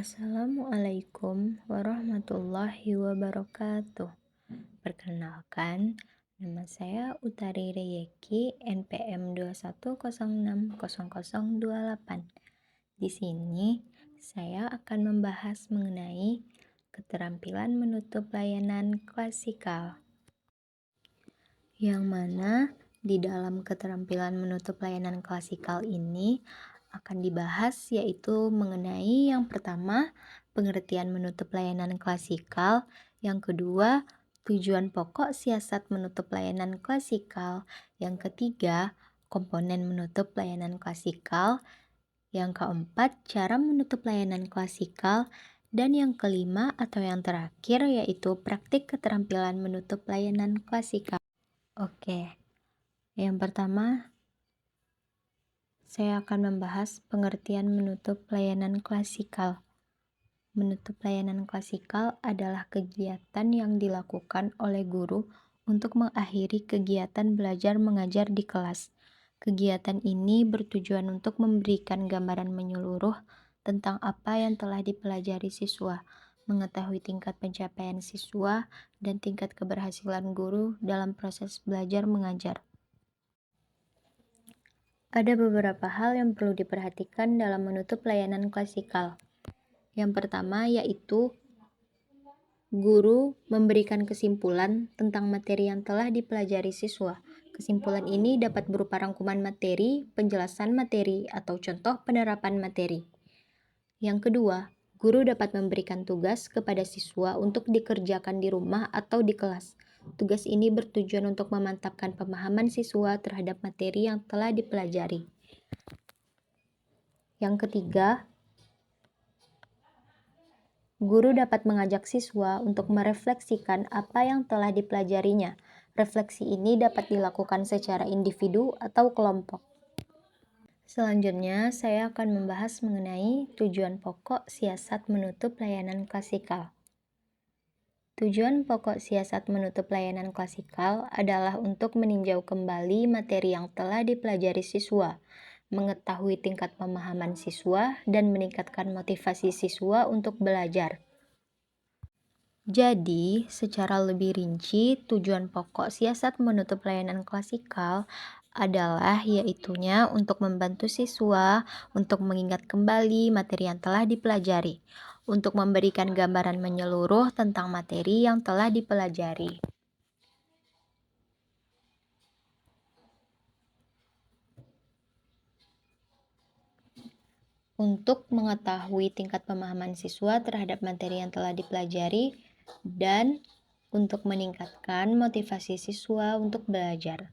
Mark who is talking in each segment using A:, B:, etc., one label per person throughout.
A: Assalamualaikum warahmatullahi wabarakatuh. Perkenalkan, nama saya Utari Reyeki, NPM 210600028. Di sini, saya akan membahas mengenai keterampilan menutup layanan klasikal. Yang mana di dalam keterampilan menutup layanan klasikal ini akan dibahas yaitu mengenai yang pertama, pengertian menutup layanan klasikal, yang kedua, tujuan pokok siasat menutup layanan klasikal, yang ketiga, komponen menutup layanan klasikal, yang keempat, cara menutup layanan klasikal, dan yang kelima atau yang terakhir yaitu praktik keterampilan menutup layanan klasikal. Oke, yang pertama saya akan membahas pengertian menutup layanan klasikal. Menutup layanan klasikal adalah kegiatan yang dilakukan oleh guru untuk mengakhiri kegiatan belajar mengajar di kelas. Kegiatan ini bertujuan untuk memberikan gambaran menyeluruh tentang apa yang telah dipelajari siswa, mengetahui tingkat pencapaian siswa, dan tingkat keberhasilan guru dalam proses belajar mengajar. Ada beberapa hal yang perlu diperhatikan dalam menutup layanan klasikal. Yang pertama yaitu guru memberikan kesimpulan tentang materi yang telah dipelajari siswa. Kesimpulan ini dapat berupa rangkuman materi, penjelasan materi, atau contoh penerapan materi. Yang kedua, guru dapat memberikan tugas kepada siswa untuk dikerjakan di rumah atau di kelas. Tugas ini bertujuan untuk memantapkan pemahaman siswa terhadap materi yang telah dipelajari. Yang ketiga, guru dapat mengajak siswa untuk merefleksikan apa yang telah dipelajarinya. Refleksi ini dapat dilakukan secara individu atau kelompok. Selanjutnya, saya akan membahas mengenai tujuan pokok siasat menutup layanan klasikal. Tujuan pokok siasat menutup layanan klasikal adalah untuk meninjau kembali materi yang telah dipelajari siswa, mengetahui tingkat pemahaman siswa, dan meningkatkan motivasi siswa untuk belajar. Jadi, secara lebih rinci, tujuan pokok siasat menutup layanan klasikal adalah yaitunya untuk membantu siswa untuk mengingat kembali materi yang telah dipelajari, untuk memberikan gambaran menyeluruh tentang materi yang telah dipelajari. Untuk mengetahui tingkat pemahaman siswa terhadap materi yang telah dipelajari dan untuk meningkatkan motivasi siswa untuk belajar.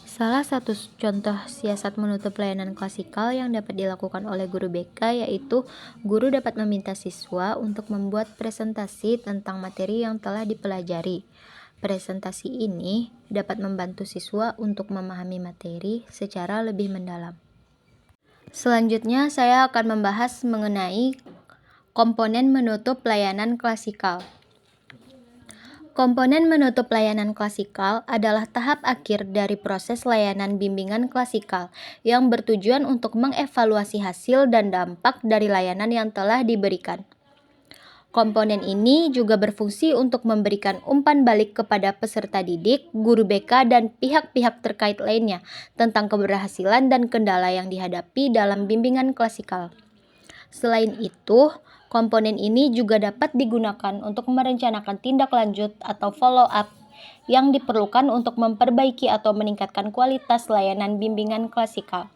A: Salah satu contoh siasat menutup layanan klasikal yang dapat dilakukan oleh guru BK yaitu guru dapat meminta siswa untuk membuat presentasi tentang materi yang telah dipelajari. Presentasi ini dapat membantu siswa untuk memahami materi secara lebih mendalam. Selanjutnya, saya akan membahas mengenai komponen menutup layanan klasikal. Komponen menutup layanan klasikal adalah tahap akhir dari proses layanan bimbingan klasikal yang bertujuan untuk mengevaluasi hasil dan dampak dari layanan yang telah diberikan. Komponen ini juga berfungsi untuk memberikan umpan balik kepada peserta didik, guru BK, dan pihak-pihak terkait lainnya tentang keberhasilan dan kendala yang dihadapi dalam bimbingan klasikal. Selain itu, komponen ini juga dapat digunakan untuk merencanakan tindak lanjut atau follow-up yang diperlukan untuk memperbaiki atau meningkatkan kualitas layanan bimbingan klasikal.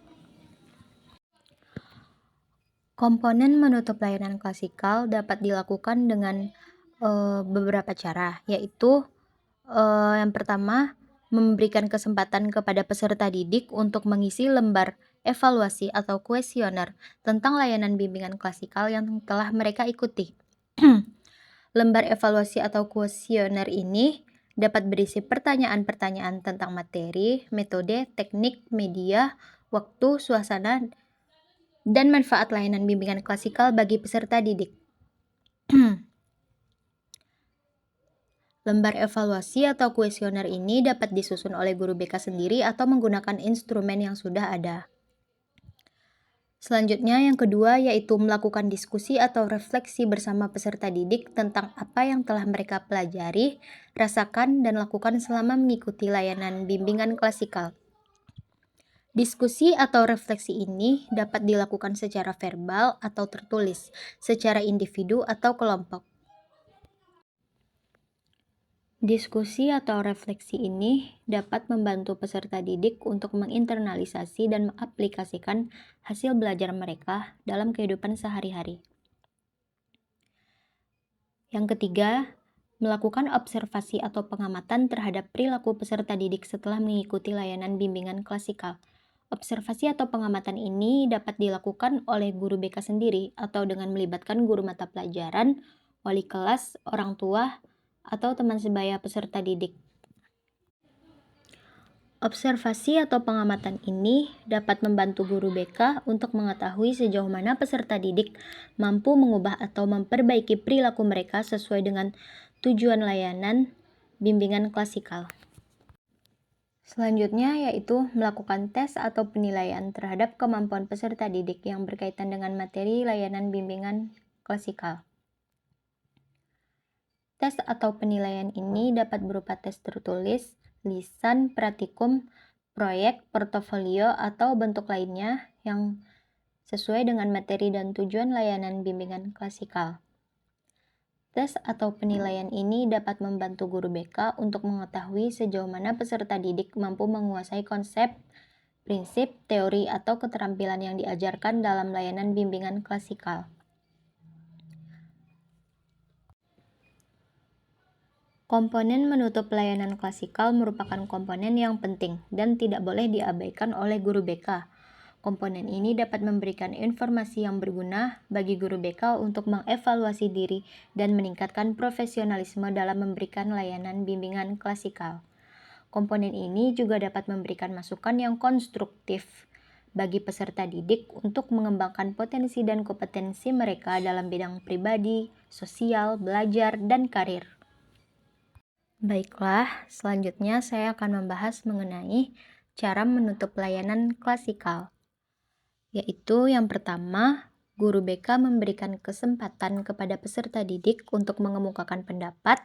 A: Komponen menutup layanan klasikal dapat dilakukan dengan beberapa cara, yaitu yang pertama, memberikan kesempatan kepada peserta didik untuk mengisi lembar evaluasi atau kuesioner tentang layanan bimbingan klasikal yang telah mereka ikuti. Lembar evaluasi atau kuesioner ini dapat berisi pertanyaan-pertanyaan tentang materi, metode, teknik, media, waktu, suasana, dan manfaat layanan bimbingan klasikal bagi peserta didik. Lembar evaluasi atau kuesioner ini dapat disusun oleh guru BK sendiri atau menggunakan instrumen yang sudah ada. Selanjutnya yang kedua yaitu melakukan diskusi atau refleksi bersama peserta didik tentang apa yang telah mereka pelajari, rasakan, dan lakukan selama mengikuti layanan bimbingan klasikal. Diskusi atau refleksi ini dapat dilakukan secara verbal atau tertulis, secara individu atau kelompok. Diskusi atau refleksi ini dapat membantu peserta didik untuk menginternalisasi dan mengaplikasikan hasil belajar mereka dalam kehidupan sehari-hari. Yang ketiga, melakukan observasi atau pengamatan terhadap perilaku peserta didik setelah mengikuti layanan bimbingan klasikal. Observasi atau pengamatan ini dapat dilakukan oleh guru BK sendiri atau dengan melibatkan guru mata pelajaran, wali kelas, orang tua, atau teman sebaya peserta didik. Observasi atau pengamatan ini dapat membantu guru BK untuk mengetahui sejauh mana peserta didik mampu mengubah atau memperbaiki perilaku mereka sesuai dengan tujuan layanan bimbingan klasikal. Selanjutnya yaitu melakukan tes atau penilaian terhadap kemampuan peserta didik yang berkaitan dengan materi layanan bimbingan klasikal. Tes atau penilaian ini dapat berupa tes tertulis, lisan, praktikum, proyek, portofolio, atau bentuk lainnya yang sesuai dengan materi dan tujuan layanan bimbingan klasikal. Tes atau penilaian ini dapat membantu guru BK untuk mengetahui sejauh mana peserta didik mampu menguasai konsep, prinsip, teori, atau keterampilan yang diajarkan dalam layanan bimbingan klasikal. Komponen menutup layanan klasikal merupakan komponen yang penting dan tidak boleh diabaikan oleh guru BK. Komponen ini dapat memberikan informasi yang berguna bagi guru BK untuk mengevaluasi diri dan meningkatkan profesionalisme dalam memberikan layanan bimbingan klasikal. Komponen ini juga dapat memberikan masukan yang konstruktif bagi peserta didik untuk mengembangkan potensi dan kompetensi mereka dalam bidang pribadi, sosial, belajar, dan karir. Baiklah, selanjutnya saya akan membahas mengenai cara menutup layanan klasikal. Yaitu yang pertama, guru BK memberikan kesempatan kepada peserta didik untuk mengemukakan pendapat,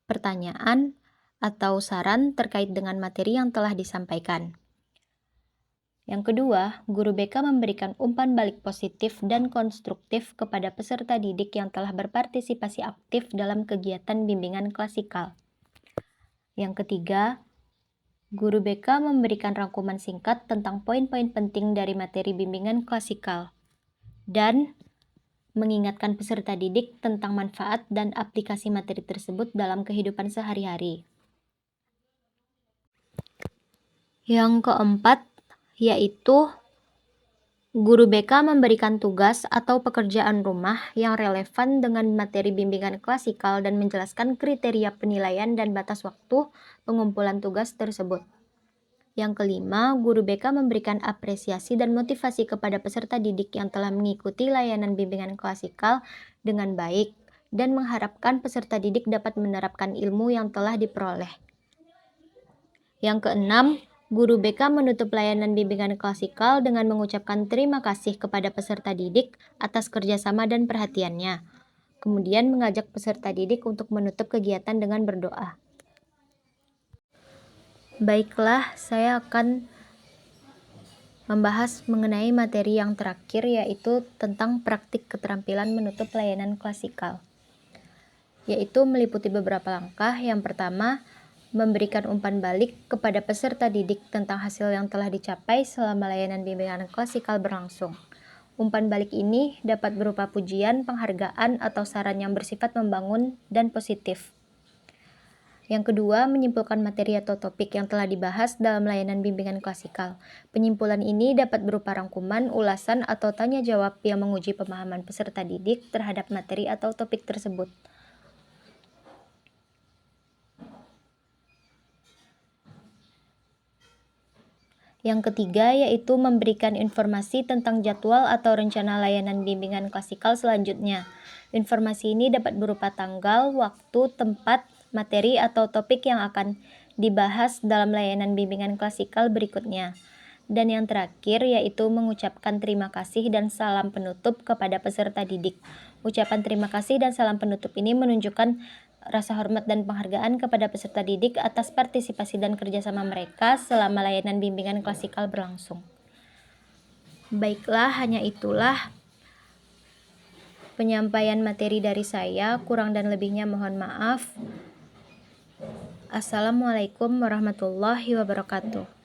A: pertanyaan, atau saran terkait dengan materi yang telah disampaikan. Yang kedua, guru BK memberikan umpan balik positif dan konstruktif kepada peserta didik yang telah berpartisipasi aktif dalam kegiatan bimbingan klasikal. Yang ketiga, guru BK memberikan rangkuman singkat tentang poin-poin penting dari materi bimbingan klasikal dan mengingatkan peserta didik tentang manfaat dan aplikasi materi tersebut dalam kehidupan sehari-hari. Yang keempat, yaitu guru BK memberikan tugas atau pekerjaan rumah yang relevan dengan materi bimbingan klasikal dan menjelaskan kriteria penilaian dan batas waktu pengumpulan tugas tersebut. Yang kelima, guru BK memberikan apresiasi dan motivasi kepada peserta didik yang telah mengikuti layanan bimbingan klasikal dengan baik dan mengharapkan peserta didik dapat menerapkan ilmu yang telah diperoleh. Yang keenam, guru BK menutup layanan bimbingan klasikal dengan mengucapkan terima kasih kepada peserta didik atas kerjasama dan perhatiannya. Kemudian mengajak peserta didik untuk menutup kegiatan dengan berdoa. Baiklah, saya akan membahas mengenai materi yang terakhir, yaitu tentang praktik keterampilan menutup layanan klasikal. Yaitu meliputi beberapa langkah. Yang pertama, memberikan umpan balik kepada peserta didik tentang hasil yang telah dicapai selama layanan bimbingan klasikal berlangsung. Umpan balik ini dapat berupa pujian, penghargaan, atau saran yang bersifat membangun dan positif. Yang kedua, menyimpulkan materi atau topik yang telah dibahas dalam layanan bimbingan klasikal. Penyimpulan ini dapat berupa rangkuman, ulasan, atau tanya jawab yang menguji pemahaman peserta didik terhadap materi atau topik tersebut. Yang ketiga, yaitu memberikan informasi tentang jadwal atau rencana layanan bimbingan klasikal selanjutnya. Informasi ini dapat berupa tanggal, waktu, tempat, materi, atau topik yang akan dibahas dalam layanan bimbingan klasikal berikutnya. Dan yang terakhir yaitu mengucapkan terima kasih dan salam penutup kepada peserta didik. Ucapan terima kasih dan salam penutup ini menunjukkan rasa hormat dan penghargaan kepada peserta didik atas partisipasi dan kerjasama mereka selama layanan bimbingan klasikal berlangsung. Baiklah, hanya itulah penyampaian materi dari saya. Kurang dan lebihnya mohon maaf. Assalamualaikum warahmatullahi wabarakatuh.